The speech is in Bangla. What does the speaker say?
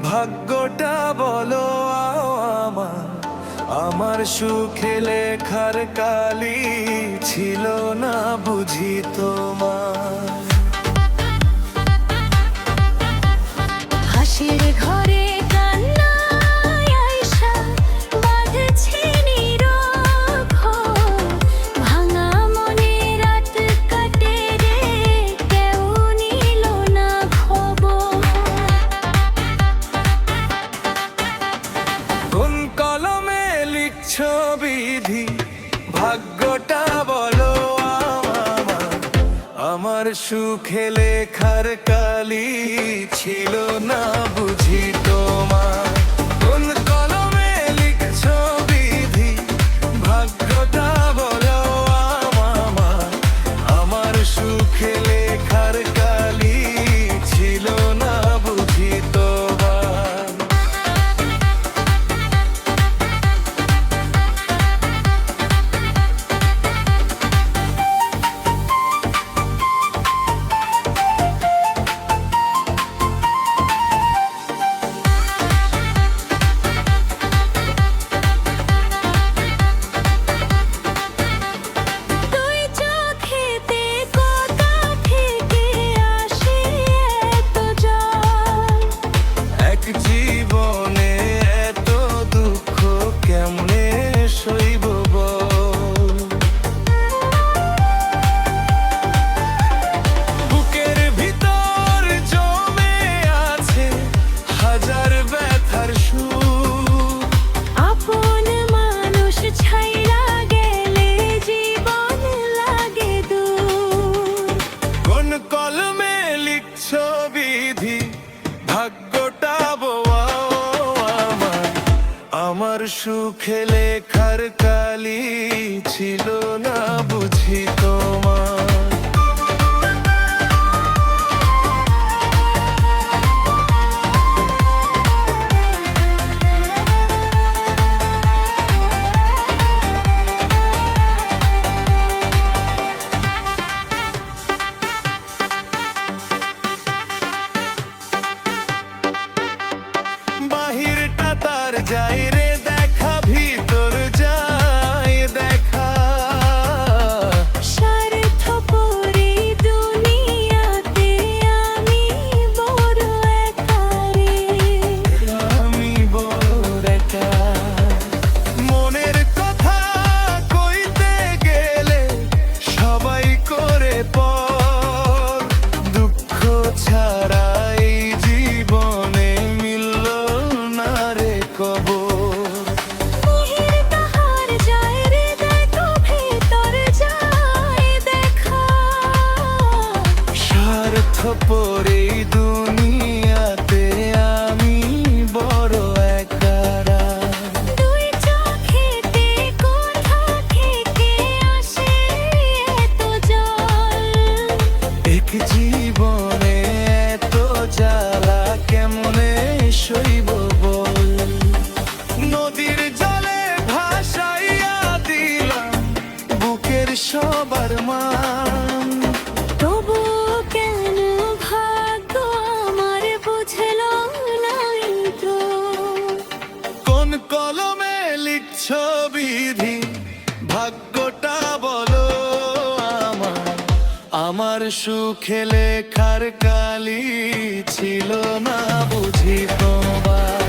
ভাগ্যটা বলো আমার, আমার সুখে লেখার কালি ছিল না বুঝি তোমার। হাসির ঘরে কান্নায় আইসা বাঁধছে নীরব ঘর। ভাঙা মনে রাত কাটে রে, কেউ নিল না খবর। কোন কলমে লিখছো বিধি, ভাগ্যটা বলো আমার, আমার সুখে লেখার কালি ছিল না বুঝি তোমার। কোন কলমে লিখছো বিধি, ভাগ্যটা বলো আমার, আমার সুখে লেখার কালি ছিল না বুঝি তোমার। দুই চোখেতে কথা থেকে আসে এত জল। এক জীবনে এত দুঃখ কেমনে সইব বল। বুকের ভিতর জমে আছে হাজার ব্যথার সুর। আপন মানুষ ছাইরা গেলে জীবন লাগে দূর। কোন কলমে লিখছো বিধি, ভাগ্যটা বোয়াও আমার, আমার সুখে লেখার কালি ছিল না বুঝি তোমার। বাহিরটা তার যাই রে দেখা, ভিতর যাই দেখা। স্বার্থপর এই দুনিয়াতে আমি বড় একা রে। আমি বড় একা। মনের কথা কইতে গেলে সবাই করে পর। দুঃখ ছাড়া এই জীবনে মিলল না রে কবর। মিহির তাহার যায় রে দেখো, ভেতর যায় দেখা। স্বার্থপর এই দুনিয়াতে আমি বড় একা। দুই চোখেতে কথা থেকে আসে এত জল। এক জীবনে এত জ্বালা কেমনে সইব বল। নদীর জলে ভাসাইয়া দিলাম বুকের সবার মান। তবু কেন ভাগ্য আমার বুঝলো নাই তো। কোন কলমে লিখছো বিধি, ভাগ্যটা বলো আমার, আমার সুখে লেখার কালি ছিল না বুঝি তোমার।